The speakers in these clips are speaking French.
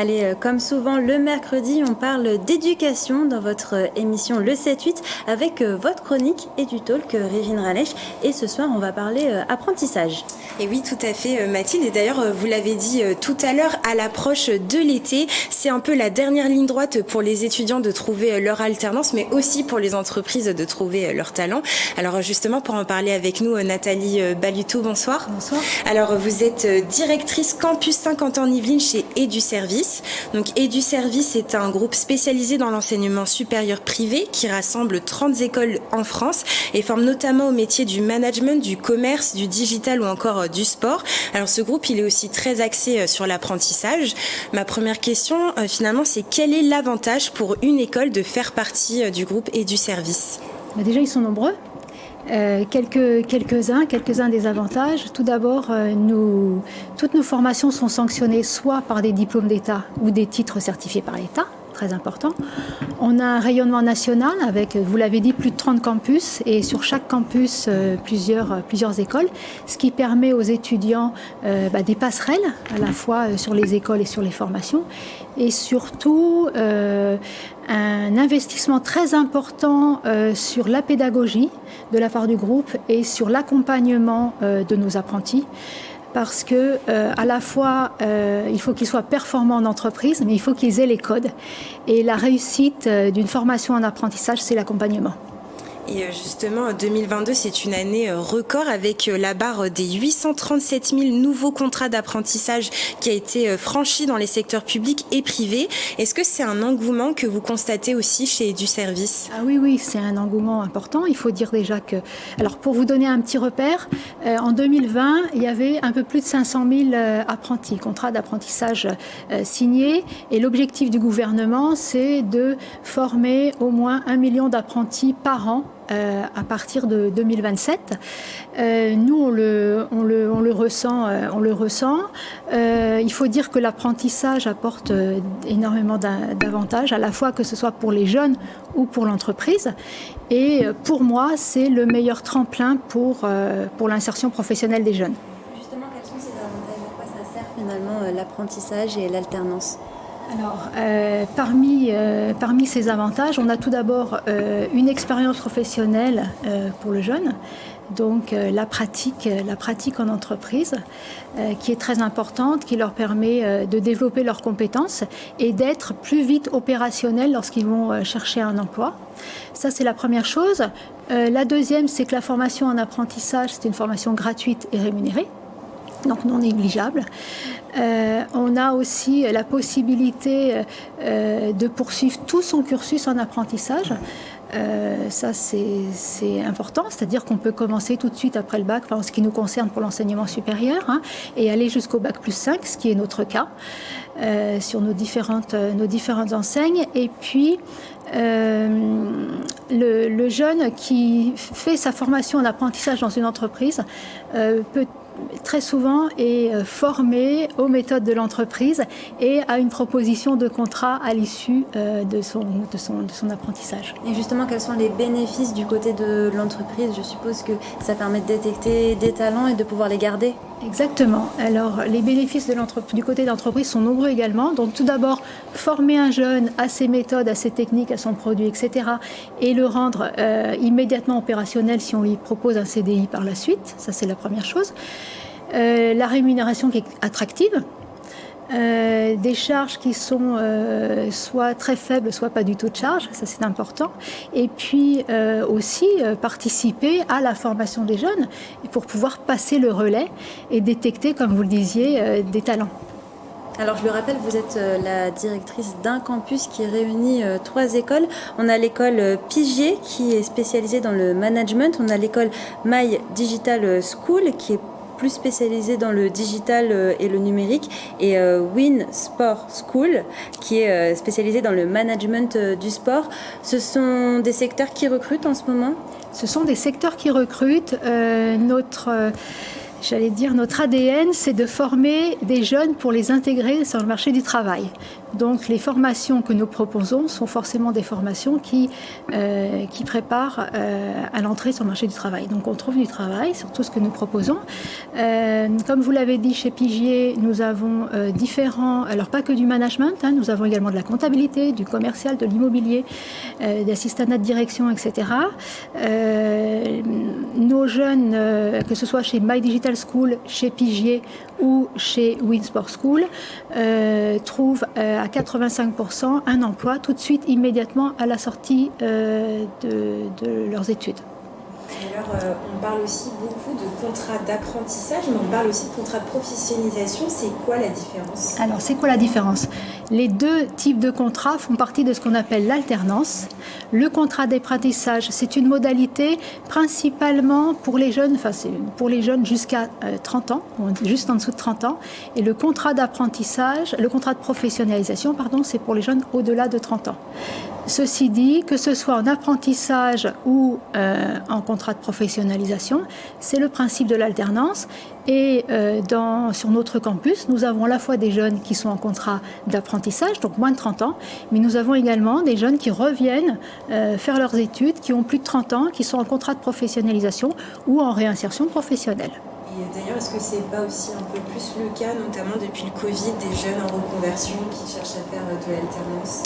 Allez, comme souvent le mercredi, on parle d'éducation dans votre émission Le 7-8 avec votre chronique EduTalk, Régine Ralech. Et ce soir, on va parler apprentissage. Et oui, tout à fait, Mathilde. Et d'ailleurs, vous l'avez dit tout à l'heure, à l'approche de l'été, c'est un peu la dernière ligne droite pour les étudiants de trouver leur alternance, mais aussi pour les entreprises de trouver leur talent. Alors justement, pour en parler avec nous, Nathalie Baluto, bonsoir. Bonsoir. Alors, vous êtes directrice Campus Saint-Quentin-en-Yvelines chez EduService. Donc, EduService est un groupe spécialisé dans l'enseignement supérieur privé qui rassemble 30 écoles en France et forme notamment au métier du management, du commerce, du digital ou encore du sport. Alors ce groupe, il est aussi très axé sur l'apprentissage. Ma première question, finalement, c'est quel est l'avantage pour une école de faire partie du groupe EduService ? Déjà, ils sont nombreux. Quelques-uns des avantages. Tout d'abord, toutes nos formations sont sanctionnées soit par des diplômes d'État ou des titres certifiés par l'État. Très important. On a un rayonnement national avec, vous l'avez dit, plus de 30 campus et sur chaque campus, plusieurs écoles, ce qui permet aux étudiants des passerelles, à la fois sur les écoles et sur les formations, et surtout un investissement très important sur la pédagogie de la part du groupe et sur l'accompagnement de nos apprentis. Parce que à la fois il faut qu'ils soient performants en entreprise, mais il faut qu'ils aient les codes. Et la réussite d'une formation en apprentissage, c'est l'accompagnement. Et justement, 2022, c'est une année record avec la barre des 837 000 nouveaux contrats d'apprentissage qui a été franchi dans les secteurs publics et privés. Est-ce que c'est un engouement que vous constatez aussi chez EduService ? Ah oui, c'est un engouement important. Il faut dire déjà que... Alors, pour vous donner un petit repère, en 2020, il y avait un peu plus de 500 000 apprentis, contrats d'apprentissage signés. Et l'objectif du gouvernement, c'est de former au moins 1 million d'apprentis par an à partir de 2027. Nous, on le ressent. Il faut dire que l'apprentissage apporte énormément d'avantages, à la fois que ce soit pour les jeunes ou pour l'entreprise. Et pour moi, c'est le meilleur tremplin pour l'insertion professionnelle des jeunes. Justement, quels sont ces avantages ? À quoi ça sert finalement l'apprentissage et l'alternance ? Alors, parmi ces avantages, on a tout d'abord une expérience professionnelle pour le jeune, donc la pratique en entreprise, qui est très importante, qui leur permet de développer leurs compétences et d'être plus vite opérationnels lorsqu'ils vont chercher un emploi. Ça, c'est la première chose. La deuxième, c'est que la formation en apprentissage, c'est une formation gratuite et rémunérée, donc non négligeable. On a aussi la possibilité de poursuivre tout son cursus en apprentissage. Ça, c'est important, c'est-à-dire qu'on peut commencer tout de suite après le bac, en ce qui nous concerne pour l'enseignement supérieur, et aller jusqu'au bac plus 5, ce qui est notre cas, sur nos différentes enseignes. Et puis, le jeune qui fait sa formation en apprentissage dans une entreprise peut très souvent est formé aux méthodes de l'entreprise et à une proposition de contrat à l'issue de son apprentissage. Et justement, quels sont les bénéfices du côté de l'entreprise ? Je suppose que ça permet de détecter des talents et de pouvoir les garder. Exactement. Alors, les bénéfices du côté de l'entreprise sont nombreux également. Donc, tout d'abord, former un jeune à ses méthodes, à ses techniques, à son produit, etc. et le rendre immédiatement opérationnel si on lui propose un CDI par la suite. Ça, c'est la première chose. La rémunération qui est attractive. Des charges qui sont soit très faibles, soit pas du tout de charges, ça c'est important. Et puis aussi participer à la formation des jeunes pour pouvoir passer le relais et détecter, comme vous le disiez, des talents. Alors je le rappelle, vous êtes la directrice d'un campus qui réunit 3 écoles. On a l'école Pigier qui est spécialisée dans le management. On a l'école My Digital School qui est plus spécialisée dans le digital et le numérique, et Win Sport School qui est spécialisée dans le management du sport. Ce sont des secteurs qui recrutent en ce moment ? Ce sont des secteurs qui recrutent. J'allais dire, notre ADN, c'est de former des jeunes pour les intégrer sur le marché du travail. Donc les formations que nous proposons sont forcément des formations qui préparent à l'entrée sur le marché du travail. Donc on trouve du travail sur tout ce que nous proposons. Comme vous l'avez dit, chez Pigier, nous avons différents, alors pas que du management, hein, nous avons également de la comptabilité, du commercial, de l'immobilier, d'assistanat de direction, etc. Nos jeunes, que ce soit chez My Digital School, chez Pigier ou chez Winsport School, trouvent à 85% un emploi tout de suite, immédiatement à la sortie de leurs études. Alors, on parle aussi beaucoup de contrats d'apprentissage, mais on parle aussi de contrats de professionnalisation. C'est quoi la différence? Alors, c'est quoi la différence? Les deux types de contrats font partie de ce qu'on appelle l'alternance. Le contrat d'apprentissage, c'est une modalité principalement pour les jeunes, enfin, c'est pour les jeunes jusqu'à 30 ans, juste en dessous de 30 ans. Et le contrat d'apprentissage, le contrat de professionnalisation, pardon, c'est pour les jeunes au-delà de 30 ans. Ceci dit, que ce soit en apprentissage ou en contrat de professionnalisation, c'est le principe de l'alternance. Et sur notre campus, nous avons à la fois des jeunes qui sont en contrat d'apprentissage, donc moins de 30 ans, mais nous avons également des jeunes qui reviennent faire leurs études, qui ont plus de 30 ans, qui sont en contrat de professionnalisation ou en réinsertion professionnelle. Et d'ailleurs, est-ce que c'est pas aussi un peu plus le cas, notamment depuis le Covid, des jeunes en reconversion qui cherchent à faire de l'alternance?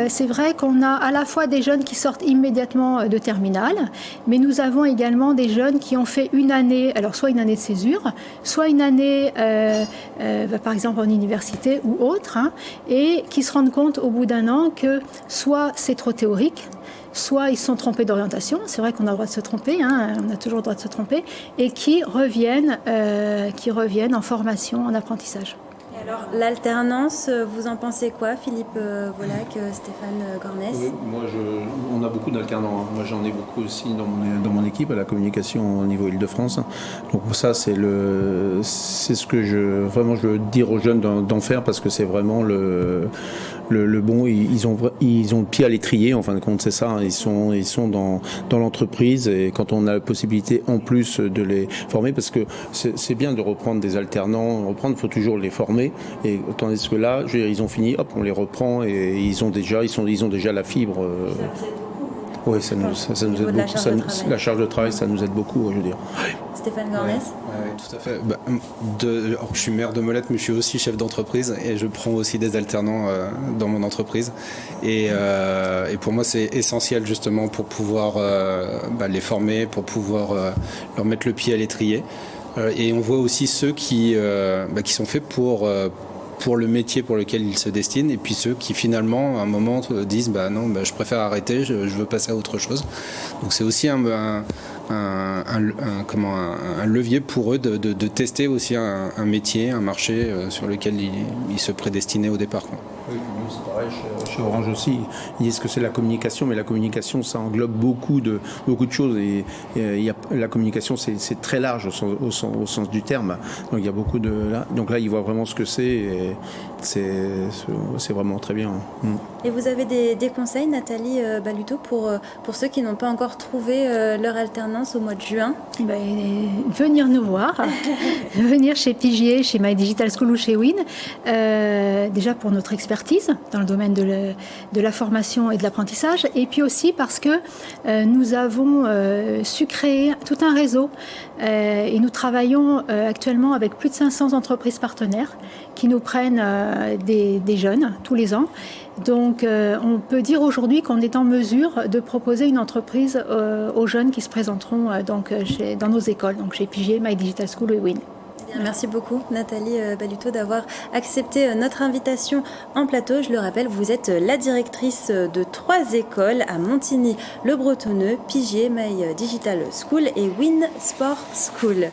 C'est vrai qu'on a à la fois des jeunes qui sortent immédiatement de terminale, mais nous avons également des jeunes qui ont fait une année, alors soit une année de césure, soit une année, par exemple en université ou autre, hein, et qui se rendent compte au bout d'un an que soit c'est trop théorique, soit ils se sont trompés d'orientation, c'est vrai qu'on a le droit de se tromper, hein, on a toujours le droit de se tromper, et qui reviennent en formation, en apprentissage. Alors, l'alternance, vous en pensez quoi, Philippe Volac, Stéphane Gornès? Oui, moi, on a beaucoup d'alternants. Moi, j'en ai beaucoup aussi dans mon équipe, à la communication au niveau Île-de-France. Donc ça, c'est ce que je veux dire aux jeunes d'en faire, parce que c'est vraiment le bon. Ils ont le pied à l'étrier, en fin de compte, c'est ça. Ils sont dans l'entreprise, et quand on a la possibilité en plus de les former, parce que c'est bien de reprendre des alternants. Il faut toujours les former. Et tandis que là, ils ont fini, hop, on les reprend, et ils ont déjà la fibre. Oui, ça nous aide beaucoup. La charge de travail, ça nous aide beaucoup, je veux dire. Stéphane Gornès? Oui, tout à fait. Je suis maire de Molette, mais je suis aussi chef d'entreprise, et je prends aussi des alternants dans mon entreprise. Et pour moi, c'est essentiel justement pour pouvoir les former, pour pouvoir leur mettre le pied à l'étrier. Et on voit aussi ceux qui sont faits pour le métier pour lequel ils se destinent, et puis ceux qui finalement à un moment disent non, je préfère arrêter, je veux passer à autre chose. Donc c'est aussi un levier pour eux de tester aussi un métier, un marché sur lequel ils se prédestinaient au départ, quoi. Oui, nous c'est pareil, chez Orange aussi. Ils disent que c'est la communication, mais la communication, ça englobe beaucoup de choses. Et la communication, c'est très large au sens du terme. Donc il y a beaucoup de là. Donc là, ils voient vraiment ce que c'est. Et c'est vraiment très bien. Et vous avez des conseils, Nathalie Baluto, pour ceux qui n'ont pas encore trouvé leur alternance au mois de juin? Venir nous voir, venir chez Pigier, chez My Digital School ou chez Win, déjà pour notre expertise dans le domaine de la formation et de l'apprentissage, et puis aussi parce que nous avons su créer tout un réseau, et nous travaillons actuellement avec plus de 500 entreprises partenaires qui nous prennent des jeunes tous les ans. Donc on peut dire aujourd'hui qu'on est en mesure de proposer une entreprise aux jeunes qui se présenteront dans nos écoles, donc chez Pigier, My Digital School et Win. Merci beaucoup, Nathalie Baluto, d'avoir accepté notre invitation en plateau. Je le rappelle, vous êtes la directrice de 3 écoles à Montigny-le-Bretonneux, Pigier, My Digital School et Winsport School.